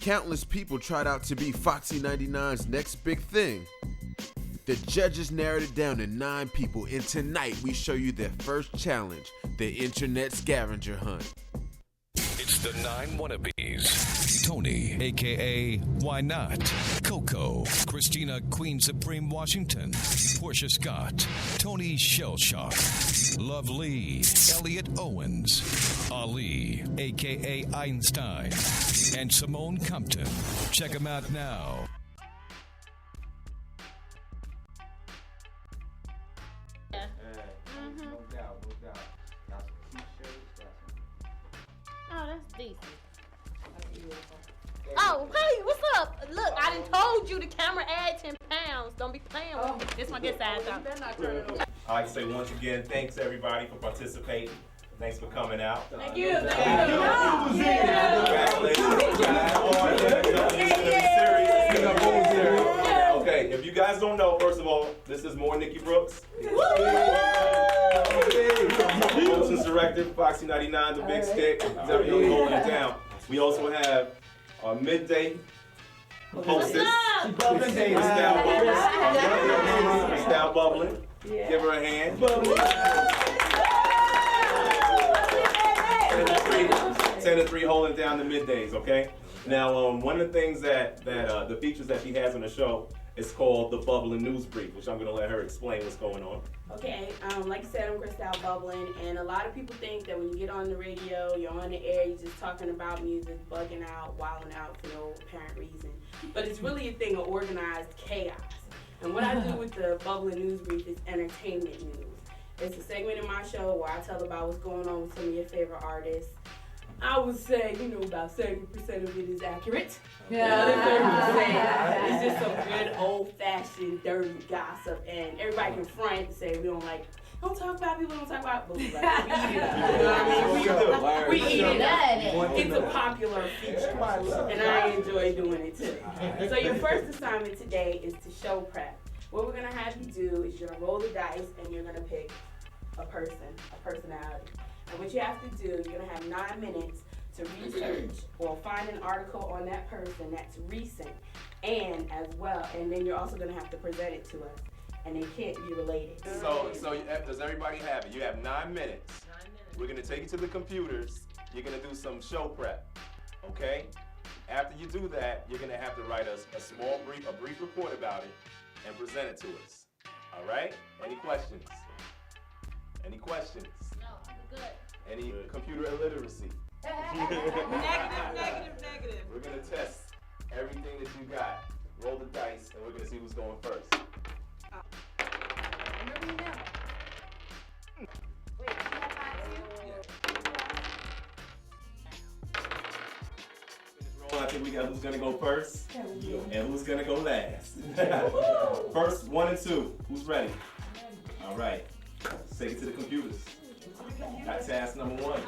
Countless people tried out to be Foxy 99's next big thing. The judges narrowed it down to 9 people, and tonight we show you their first challenge, the internet scavenger hunt. It's the 9 wannabes. Tony, a.k.a. Why Not? Coco, Christina, Queen Supreme Washington, Porche Scott, Tony Shellshock, Luv-Lee, Elliott Owens, Ali, a.k.a. Einstein, and Simone Compton. Check them out now. Oh, that's decent. Oh, hey, what's up? Look, I done told you the camera add 10 pounds. Don't be playing with me. This one gets size out. I'd like to say once again, thanks everybody for participating. Thanks for coming out. Thank you. Okay, if you guys don't know, first of all, this is Morineki Brooks. Promotions director, Foxy 99, the big stick. He's out here holding it down. We also have our midday hostess, Cristal Bubblin. Give her a hand. 10 to 3 holding down the middays, okay? Now, one of the things that the features that she has on the show is called the Bubblin News Brief, which I'm going to let her explain what's going on. Okay, like I said, I'm Cristal Bubblin, and a lot of people think that when you get on the radio, you're on the air, you're just talking about music, bugging out, wilding out for no apparent reason. But it's really a thing of organized chaos. And what I do with the Bubblin News Brief is entertainment news. It's a segment in my show where I tell about what's going on with some of your favorite artists. I would say, about 70% of it is accurate. Yeah. The other 30% is just some good old-fashioned dirty gossip, and everybody can front and say we don't talk about people, don't talk about, but we eat it up. You know what I mean? We eat it up. It's a popular feature, and I enjoy doing it too. So your first assignment today is to show prep. What we're gonna have you do is you're gonna roll the dice, and you're gonna pick a personality. And what you have to do, you're going to have 9 minutes to research or find an article on that person that's recent, and then you're also going to have to present it to us, and they can't be related. So does everybody have it? You have 9 minutes. 9 minutes. We're going to take you to the computers. You're going to do some show prep, okay? After you do that, you're going to have to write a brief report about it and present it to us. All right? Any questions? Any questions? No, I'm good. Any computer illiteracy? Negative. We're going to test everything that you got. Roll the dice, and we're going to see who's going first. Wait, you have I think we got who's going to go first and who's going to go last. First, 1 and 2. Who's ready? All right. Let's take it to the computers. Got task number 1.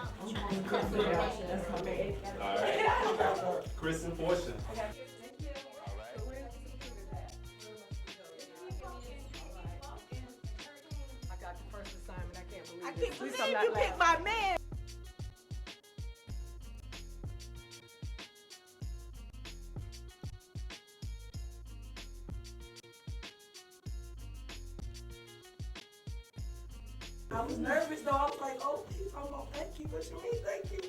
All right. Chris and Porche. I got the first assignment. I can't believe you picked my man. I was nervous though. I was like, oh, please, I'm going to thank you. What you mean, thank you?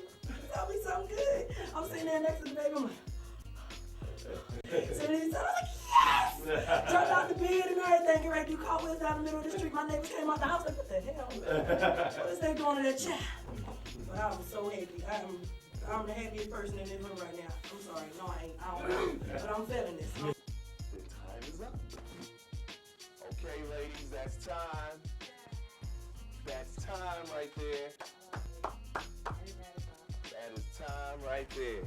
Tell me something good. I'm sitting there next to the baby. I'm like, so then he said, I'm like, yes! Jumped out the bed and everything. Get ready to do cartwheels down the middle of the street. My neighbors came out the house like, what the hell? What is they doing to that child? But I was so happy. I'm the happiest person in this room right now. I'm sorry. No, I ain't. I don't know. But I'm feeling this. The time is up. Okay, ladies, that's time. That's time right there. That is time right there.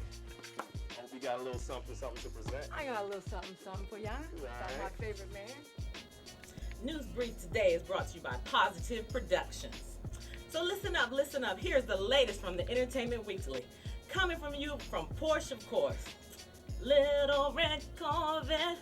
Hope you got a little something to present. I got a little something for y'all. That's my favorite man. News Brief today is brought to you by Positive Productions. So listen up. Here's the latest from the Entertainment Weekly. Coming from you from Porche, of course. Little red Corvette,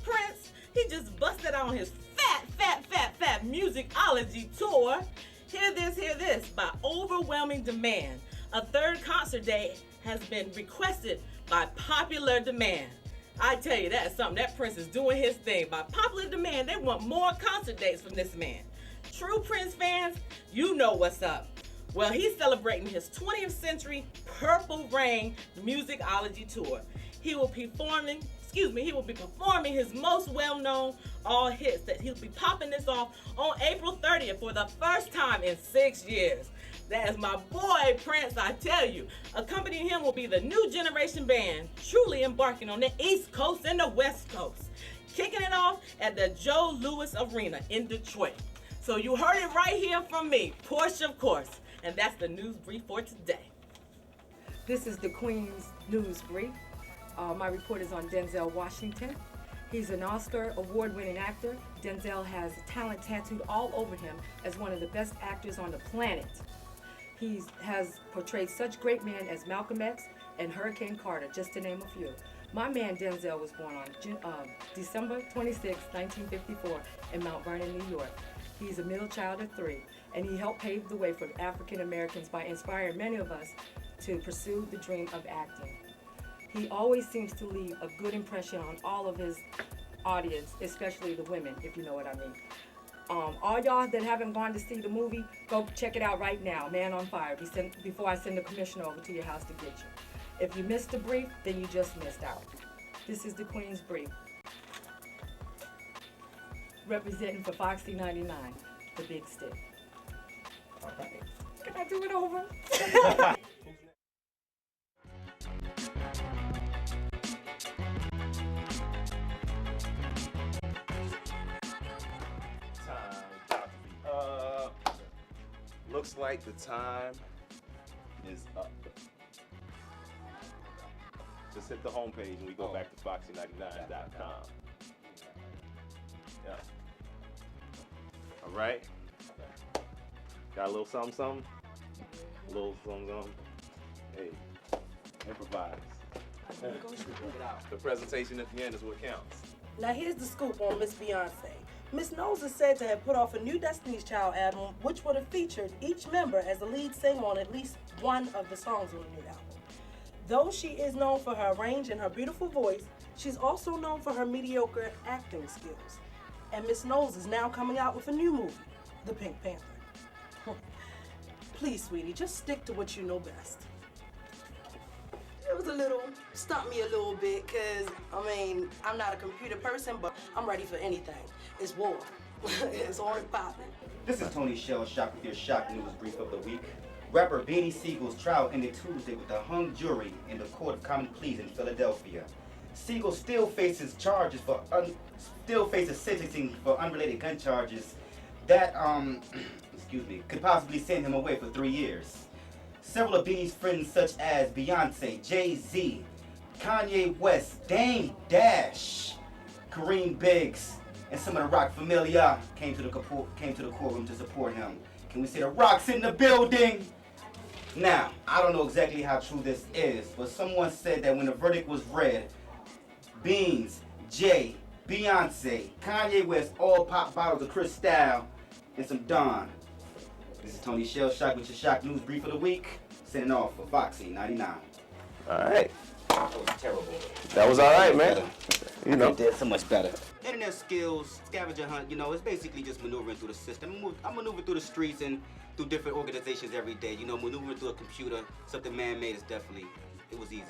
Prince, he just busted on his fat musicology tour. Hear this, by overwhelming demand. A third concert day has been requested by popular demand. I tell you, that's something. That Prince is doing his thing. By popular demand, they want more concert dates from this man. True Prince fans, you know what's up. Well, he's celebrating his 20th Century Purple Rain Musicology Tour. He will be performing his most well-known all hits that he'll be popping this off on April 30th for the first time in 6 years. That is my boy Prince, I tell you. Accompanying him will be the New Generation Band, truly embarking on the East Coast and the West Coast. Kicking it off at the Joe Louis Arena in Detroit. So you heard it right here from me, Porche, of course. And that's the news brief for today. This is the Queen's News Brief. My report is on Denzel Washington. He's an Oscar award-winning actor. Denzel has talent tattooed all over him as one of the best actors on the planet. He has portrayed such great men as Malcolm X and Hurricane Carter, just to name a few. My man Denzel was born on December 26, 1954 in Mount Vernon, New York. He's a middle child of 3, and he helped pave the way for African Americans by inspiring many of us to pursue the dream of acting. He always seems to leave a good impression on all of his audience, especially the women, if you know what I mean. All y'all that haven't gone to see the movie, go check it out right now, Man on Fire, before I send the commissioner over to your house to get you. If you missed the brief, then you just missed out. This is the Queen's Brief. Representing for Foxy 99, the big stick. All right. Can I do it over? Looks like the time is up. Just hit the homepage and we go back to foxy99.com. Yeah. All right. Got a little something, something? A little something, something? Hey, improvise. The presentation at the end is what counts. Now here's the scoop on Miss Beyonce. Miss Knowles is said to have put off a new Destiny's Child album, which would have featured each member as the lead singer on at least one of the songs on the new album. Though she is known for her range and her beautiful voice, she's also known for her mediocre acting skills. And Miss Knowles is now coming out with a new movie, The Pink Panther. Please, sweetie, just stick to what you know best. It was stumped me a little bit, because, I'm not a computer person, but I'm ready for anything. It's war. It's already popping. This is Tony Shell Shock with your Shock News Brief of the week. Rapper Beanie Siegel's trial ended Tuesday with a hung jury in the Court of Common Pleas in Philadelphia. Siegel still faces sentencing for unrelated gun charges that, could possibly send him away for 3 years. Several of Beanie's friends, such as Beyonce, Jay-Z, Kanye West, Dame Dash, Kareem Biggs, and some of the rock familia came to the courtroom to support him. Can we say the rock's in the building? Now, I don't know exactly how true this is, but someone said that when the verdict was read, Beans, Jay, Beyonce, Kanye West all popped bottles of Cristal and some Dawn. This is Tony Shell Shock with your Shock News Brief of the week. Sending off for Foxy 99. All right. That was terrible. That was all right, man. You know. It did so much better. Internet skills, scavenger hunt, it's basically just maneuvering through the system. I'm maneuvering through the streets and through different organizations every day. Maneuvering through a computer, something man-made is definitely, it was easy.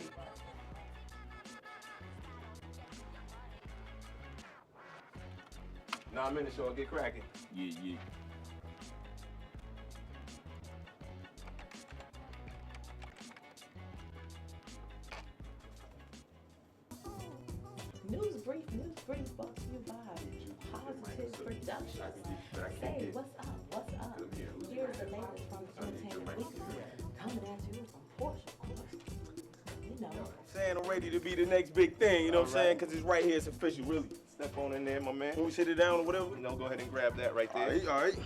Nah, I'm in the show. Get cracking. Yeah. News brief brought to you by Positive Productions. Say, what's up? Here's the latest from Entertainment Weekly. Coming at you from Porche, of course. Saying I'm ready to be the next big thing, you know what I'm saying? Because it's right here, it's official, really. Step on in there, my man. Can we sit it down or whatever? Go ahead and grab that right there. All right.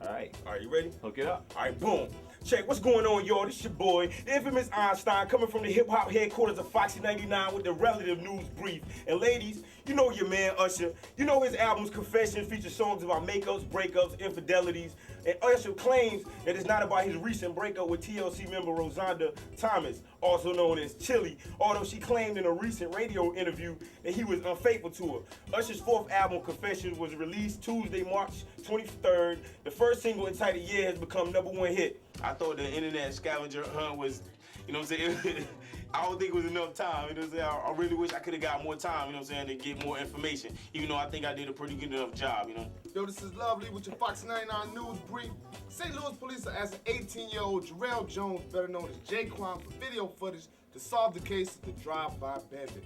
All right, you ready? Hook it up. All right, boom. Check, what's going on, y'all? This your boy, the infamous Einstein, coming from the hip-hop headquarters of Foxy 99 with the relative news brief. And ladies, You know your man Usher. You know his albums Confessions feature songs about makeups, breakups, infidelities, and Usher claims that it's not about his recent breakup with TLC member Rosanda Thomas, also known as Chili, although she claimed in a recent radio interview that he was unfaithful to her. Usher's fourth album, Confessions, was released Tuesday, March 23rd. The first single, entitled Yeah, has become #1 hit. I thought the internet scavenger hunt was, you know what I'm saying? I don't think it was enough time, you know what I'm saying? I really wish I could have got more time, you know what I'm saying, to get more information, even though I think I did a pretty good enough job, you know? Yo, this is Luv-Lee with your Foxy 99 News Brief. St. Louis police are asking 18-year-old Jarrell Jones, better known as Jaquan, for video footage to solve the case of the drive-by bandit.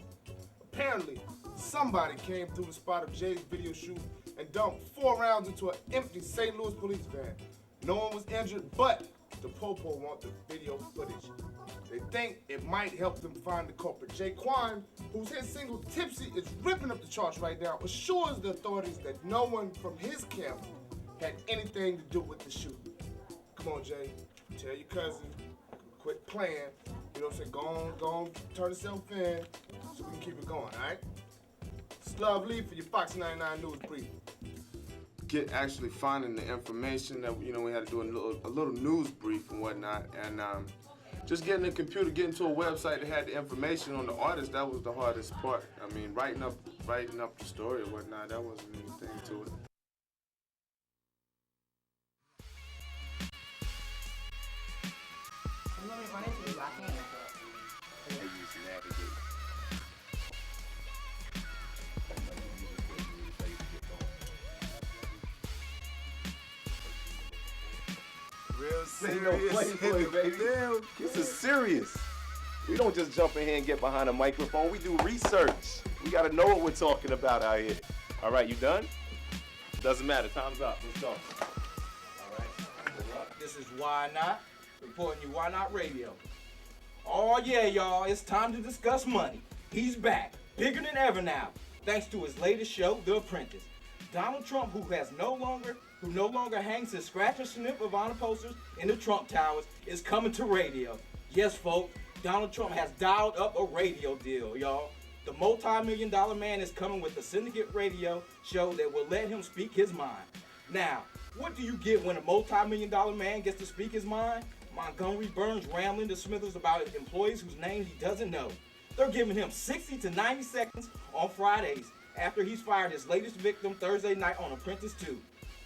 Apparently, somebody came through the spot of Jay's video shoot and dumped 4 rounds into an empty St. Louis police van. No one was injured, but the Popo want the video footage. They think it might help them find the culprit. Jaquan, whose hit single Tipsy is ripping up the charts right now, assures the authorities that no one from his camp had anything to do with the shooting. Come on, Jay. Tell your cousin, quit playing. You know what I'm saying? Go on, turn yourself in so we can keep it going, all right? It's Luv-Lee for your Foxy 99 News Brief. Actually finding the information that, you know, we had to do a little news brief and whatnot, and just getting the computer, getting to a website that had the information on the artist, that was the hardest part. I mean, writing up the story or whatnot, that wasn't anything to it. Let me run into you, I can't. Real serious, baby. This is serious. We don't just jump in here and get behind a microphone. We do research. We got to know what we're talking about out here. All right, you done? Doesn't matter. Time's up. Let's go. All right. This is Why Not, reporting you Why Not Radio. Oh, yeah, y'all. It's time to discuss money. He's back, bigger than ever now, thanks to his latest show, The Apprentice. Donald Trump, who no longer hangs his scratch and sniff of honor posters in the Trump Towers, is coming to radio. Yes, folks, Donald Trump has dialed up a radio deal, y'all. The multi-million-dollar man is coming with a syndicate radio show that will let him speak his mind. Now, what do you get when a multi-million-dollar man gets to speak his mind? Montgomery Burns rambling to smithers about employees whose names he doesn't know. They're giving him 60 to 90 seconds on Fridays after he's fired his latest victim Thursday night on Apprentice 2.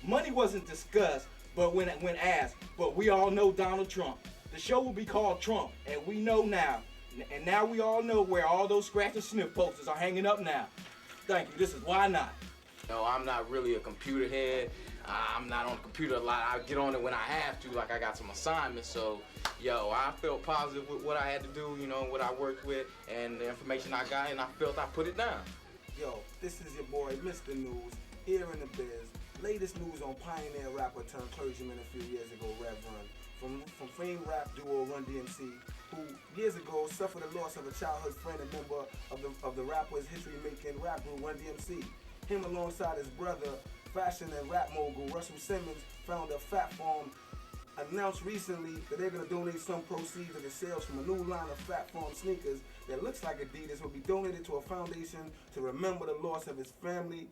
Money wasn't discussed, but when asked, but we all know Donald Trump. The show will be called Trump, and we know now. And now we all know where all those scratch and sniff posters are hanging up now. Thank you. This is Why Not. No, I'm not really a computer head. I'm not on the computer a lot. I get on it when I have to, like I got some assignments. So, I felt positive with what I had to do, you know, what I worked with, and the information I got, and I felt I put it down. Yo, this is your boy, Mr. News, here in the biz. Latest news on pioneer rapper turned clergyman a few years ago, Rev Run, from famed rap duo Run DMC, who years ago suffered the loss of a childhood friend and member of the rapper's history-making rap group Run DMC. Him alongside his brother, fashion and rap mogul Russell Simmons, founder of Fat Farm, announced recently that they're going to donate some proceeds of the sales from a new line of Fat Farm sneakers that looks like Adidas will be donated to a foundation to remember the loss of his family,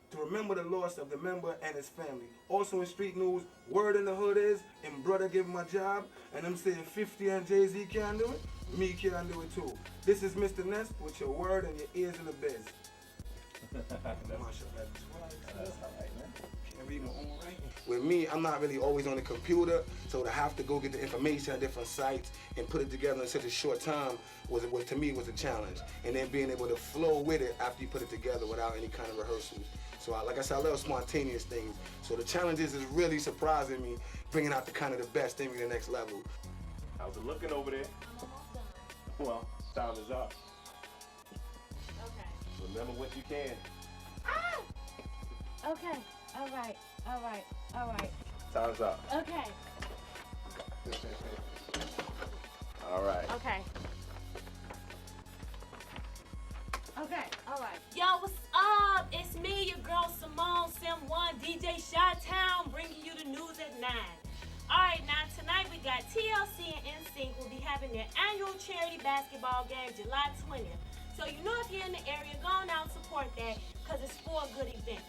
to remember the loss of the member and his family. Also in street news, word in the hood is, and brother give him my job, and I'm saying 50 and Jay-Z can't do it, me can't do it too. This is Mr. Ness with your word and your ears in the biz. With me, I'm not really always on the computer, so to have to go get the information at different sites and put it together in such a short time to me was a challenge. And then being able to flow with it after you put it together without any kind of rehearsals. So like I said, I love spontaneous things. So the challenges is really surprising me, bringing out the kind of the best thing to the next level. How's it looking over there? Well, time is up. Okay. Remember what you can. Ah! Okay. All right. Time's up. Okay. All right. Okay. All right. Yo, what's up? It's me, your girl Simone, Sim1, DJ Chi-Town, bringing you the news at 9. All right, now tonight we got TLC and NSYNC will be having their annual charity basketball game July 20th. So you know if you're in the area, go on out and support that because it's for a good event.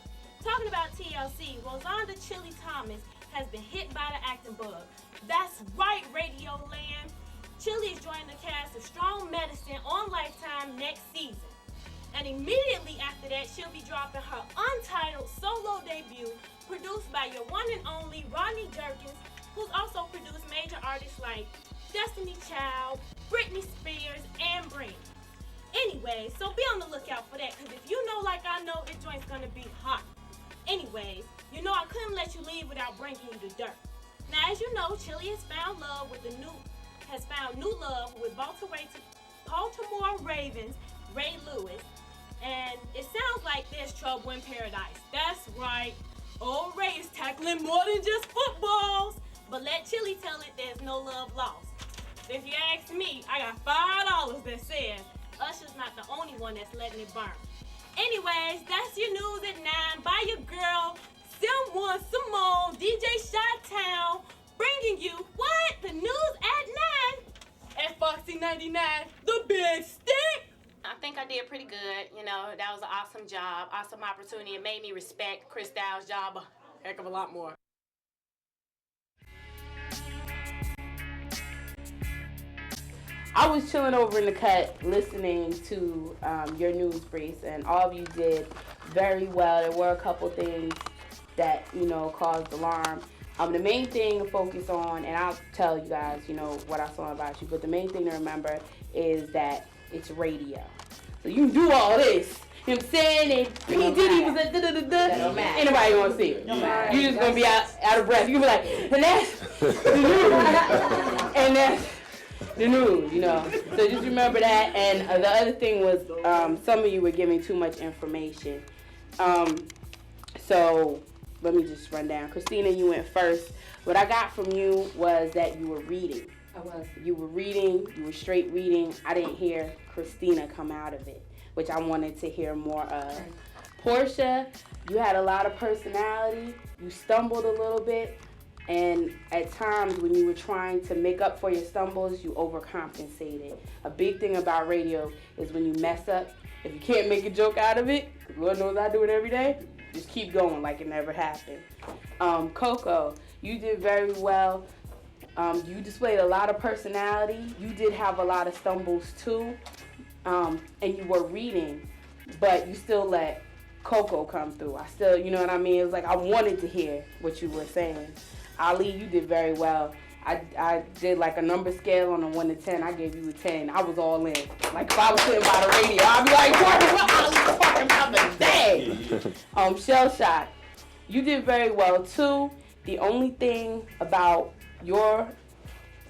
Talking about TLC, Rosanda Chili Thomas has been hit by the acting bug. That's right, Radio Land. Chili is joining the cast of Strong Medicine on Lifetime next season. And immediately after that, she'll be dropping her Untitled solo debut, produced by your one and only Rodney Jerkins, who's also produced major artists like Destiny Child, Britney Spears, and Brandy. Anyways, so be on the lookout for that, because if you know like I know, this joint's gonna be hot. Anyways, you know I couldn't let you leave without bringing you the dirt. Now, as you know, Chili has found new love with Baltimore Ravens Ray Lewis, and it sounds like there's trouble in paradise. That's right, old Ray is tackling more than just footballs. But let Chili tell it there's no love lost. If you ask me, I got $5 that says Usher's not the only one that's letting it burn. Anyways, that's your news at 9 by your girl, Simone, DJ Chi-Town, bringing you what? The news at 9 at Foxy 99, the big stick. I think I did pretty good. You know, that was an awesome job, awesome opportunity. It made me respect Cristal's job a heck of a lot more. I was chilling over in the cut listening to your news briefs, and all of you did very well. There were a couple things that, you know, caused alarm. The main thing to focus on, and I'll tell you guys, you know, what I saw about you, but the main thing to remember is that it's radio. So you can do all this. You know what I'm saying? And P. Diddy was a da-da-da-da. Ain't nobody gonna see it. You just gonna be out of breath. You gonna be like, and that's the news. And that's the news, you know. So just remember that. And the other thing was some of you were giving too much information. So let me just run down. Christina, you went first. What I got from you was that you were reading. I was. You were reading. You were straight reading. I didn't hear Christina come out of it, which I wanted to hear more of. Right. Porche, you had a lot of personality. You stumbled a little bit. And at times when you were trying to make up for your stumbles, you overcompensated. A big thing about radio is when you mess up, if you can't make a joke out of it, Lord knows I do it every day, just keep going like it never happened. Coco, you did very well. You displayed a lot of personality. You did have a lot of stumbles too. And you were reading, but you still let Coco come through. I still, you know what I mean? It was like I wanted to hear what you were saying. Ali, you did very well. I did like a number scale on a 1 to 10. I gave you a 10. I was all in. Like if I was sitting by the radio, I'd be like, what I was talking about today? Shell Shock, you did very well too. The only thing about your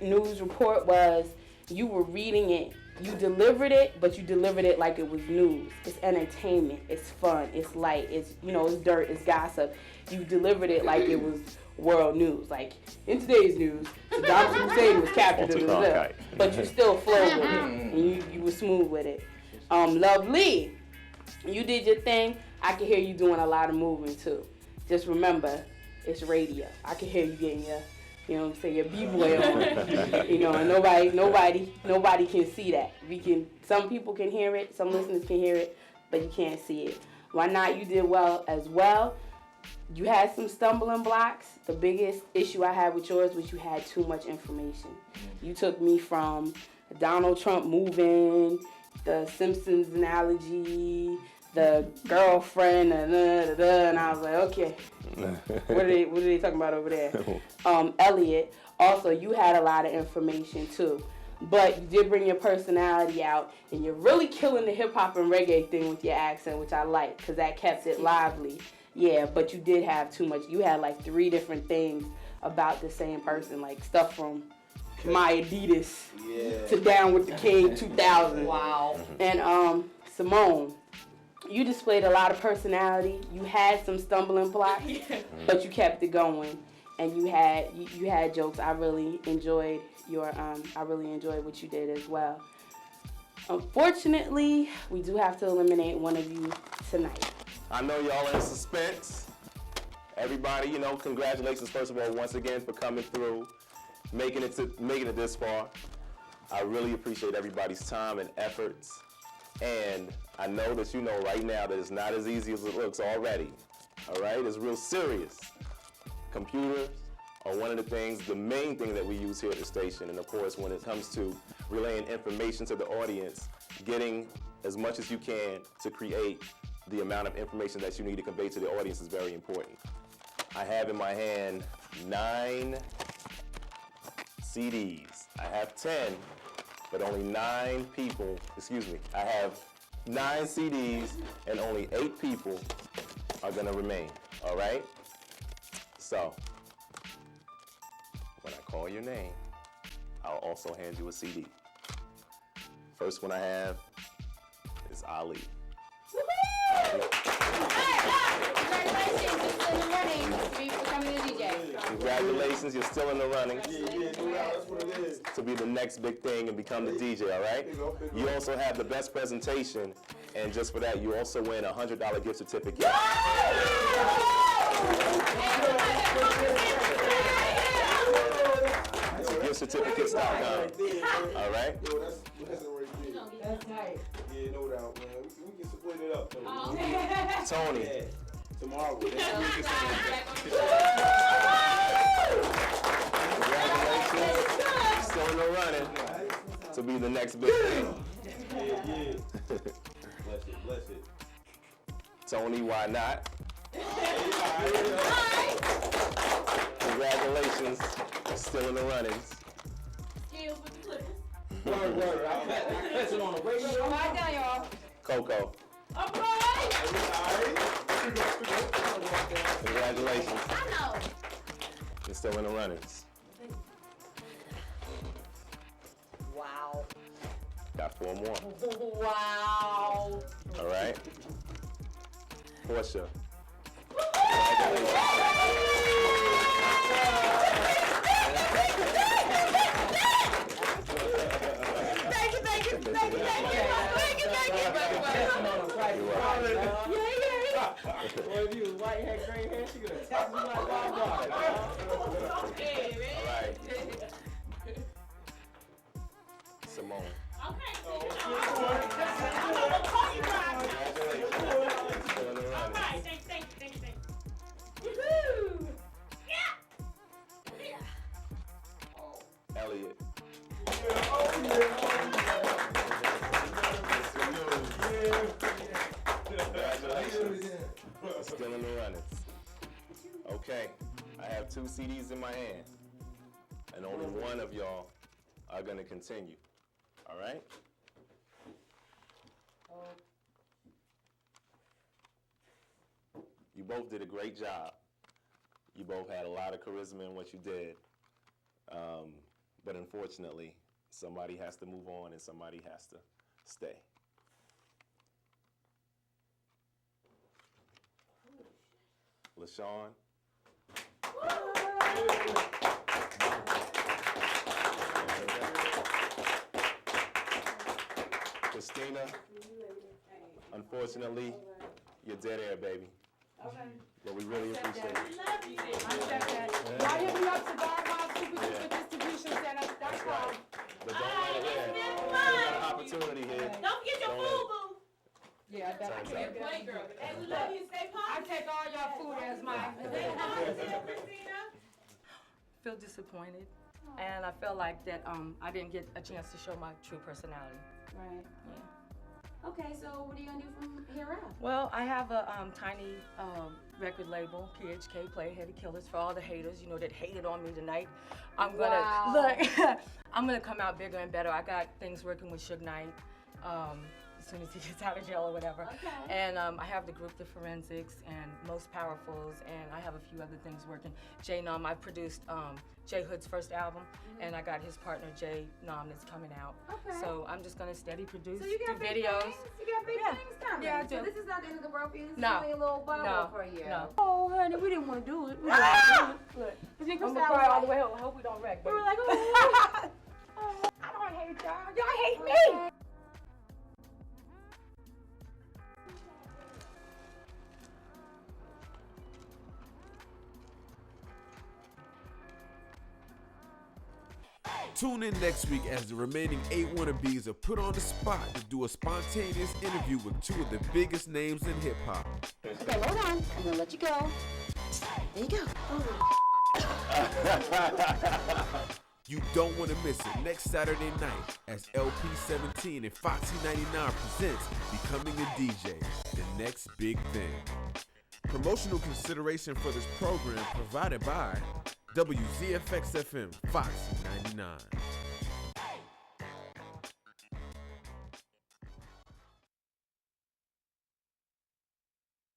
news report was you were reading it. You delivered it, but you delivered it like it was news. It's entertainment. It's fun. It's light. It's, you know, it's dirt. It's gossip. You delivered it like it was world news. Like, in today's news, Saddam Hussein was captured in Brazil. But you still flowed with it. And you were smooth with it. Luv-Lee, you did your thing. I can hear you doing a lot of moving, too. Just remember, it's radio. I can hear you getting your, you know what I'm saying, your B-boy on. You know, and nobody can see that. Some people can hear it, some listeners can hear it, but you can't see it. Why not? You did well as well. You had some stumbling blocks. The biggest issue I had with yours was you had too much information. You took me from Donald Trump moving, the Simpsons analogy, the girlfriend, and I was like, okay, what are they talking about over there? Elliott, also, you had a lot of information too. But you did bring your personality out, and you're really killing the hip-hop and reggae thing with your accent, which I like, because that kept it lively. Yeah, but you did have too much. You had like 3 different things about the same person, like stuff from My Adidas to Down with the King 2000. Wow. And Simone, you displayed a lot of personality. You had some stumbling blocks, but you kept it going, and you had jokes. I really enjoyed what you did as well. Unfortunately, we do have to eliminate one of you tonight. I know y'all are in suspense. Everybody, you know, congratulations first of all once again for coming through, making it this far. I really appreciate everybody's time and efforts. And I know that you know right now that it's not as easy as it looks already. All right, it's real serious. Computers are one of the things, the main thing that we use here at the station. And of course, when it comes to relaying information to the audience, getting as much as you can to create the amount of information that you need to convey to the audience is very important. I have in my hand 9 CDs. I have 10, but only 9 people, I have 9 CDs and only 8 people are gonna remain, all right? So, when I call your name, I'll also hand you a CD. First one I have is Ali. Congratulations, you're still in the running. To be the next big thing and become the DJ, all right? You also have the best presentation, and just for that, you also win a $100 gift certificate. Giftcertificates.com. All right? That's tight. Yeah, no doubt, man. We can split it up, though. Tony. Yeah. Tomorrow. Congratulations still in the running to be the next big thing. Yeah. Bless it. Tony, why not? Congratulations, still in the runnings. Skills with the clippers. Word. I catch it on the radio. All right now, y'all. Coco. All right. Congratulations. I know. You're still in the runnings. Wow. Got 4 more. Wow. All right. Porche. Thank you. Well, if you was white hair, gray hair, she could have tapped me like Barbara. All right. Simone. Okay. Still in the All runnings. right. Thank you. Woohoo! Yeah. Elliott. Congratulations. Still in the runnings. Okay, I have 2 CDs in my hand, and only one of y'all are gonna continue. All right? You both did a great job. You both had a lot of charisma in what you did. But unfortunately, somebody has to move on and somebody has to stay. LaShawn. Christina. Unfortunately, you're dead air, baby. Okay. But we really appreciate it. Y'all hit me up to BarBarSuperDuperDistributionCenter.com. But don't let it in. We got an opportunity here. Don't forget your food, boo. Yeah, I bet I Turns can't out. play, girl. Hey, we love you. Stay I positive. take all y'all food as mine. Christina. Feel disappointed, and I feel like that I didn't get a chance to show my true personality. Right. Yeah. Okay, so what are you gonna do from here out? Well, I have a tiny record label, PHK, Play Heavy Killers, for all the haters, that hated on me tonight. I'm gonna I'm gonna come out bigger and better. I got things working with Suge Knight. As soon as he gets out of jail or whatever. Okay. And I have the group The Forensics and Most Powerfuls, and I have a few other things working. Jay Nom, I produced Jay Hood's first album, and I got his partner Jay Nom that's coming out. Okay. So I'm just gonna steady produce, So you got do big videos. things? You got big things coming. Yeah, I do. So this is not the end of the world for you. This No. is only a little bubble for you. No. Oh, honey, we didn't want to do it. We Ah! Look, I'm gonna cry all the way home. I hope we don't wreck. We were like, oh. I don't hate y'all. Y'all hate me. Tune in next week as the remaining 8 wannabes are put on the spot to do a spontaneous interview with 2 of the biggest names in hip-hop. Okay, hold on. I'm gonna let you go. There you go. You don't want to miss it next Saturday night as LP17 and Foxy 99 presents Becoming a DJ, the next big thing. Promotional consideration for this program provided by WZFX FM Foxy 99.